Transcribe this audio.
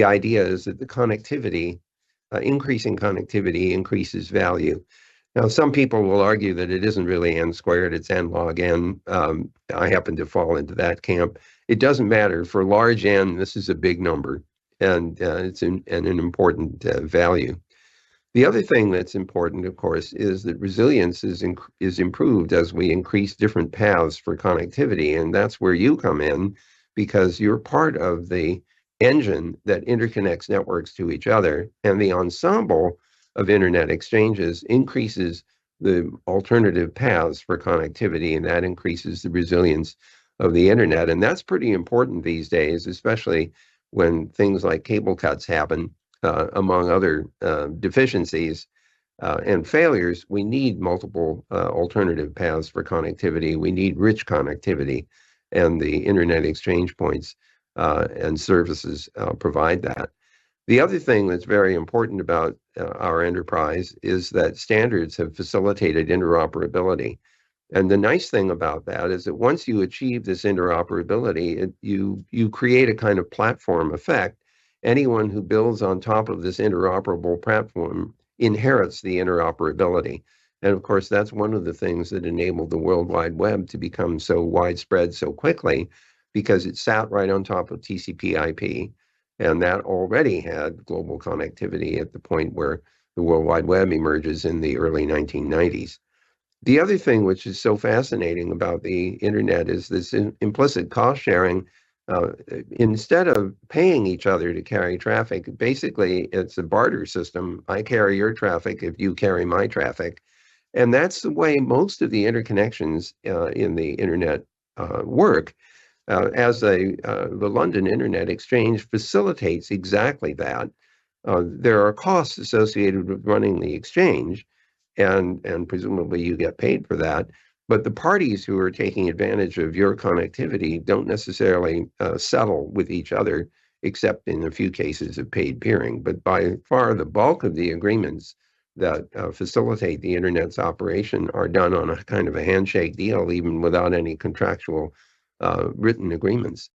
the idea is that the connectivity, increasing connectivity increases value. Now, some people will argue that it isn't really n squared, it's n log n. I happen to fall into that camp. It doesn't matter. For large n, this is a big number, and it's an important value. The other thing that's important, of course, is that resilience is improved as we increase different paths for connectivity, and that's where you come in, because you're part of the engine that interconnects networks to each other, and the ensemble of internet exchanges increases the alternative paths for connectivity, and that increases the resilience of the internet. And that's pretty important these days, especially when things like cable cuts happen, among other deficiencies and failures. We need multiple alternative paths for connectivity. We need rich connectivity, and the internet exchange points and services provide that. The other thing that's very important about our enterprise is that standards have facilitated interoperability. And the nice thing about that is that once you achieve this interoperability, you create a kind of platform effect. Anyone who builds on top of this interoperable platform inherits the interoperability. And of course, that's one of the things that enabled the World Wide Web to become so widespread so quickly, because it sat right on top of TCP/IP. And that already had global connectivity at the point where the World Wide Web emerges in the early 1990s. The other thing which is so fascinating about the internet is this implicit cost sharing. Instead of paying each other to carry traffic, basically it's a barter system. I carry your traffic if you carry my traffic. And that's the way most of the interconnections in the internet work. The London Internet Exchange facilitates exactly that. There are costs associated with running the exchange, and presumably you get paid for that. But the parties who are taking advantage of your connectivity don't necessarily settle with each other, except in a few cases of paid peering. But by far, the bulk of the agreements that facilitate the internet's operation are done on a kind of a handshake deal, even without any contractual written agreements.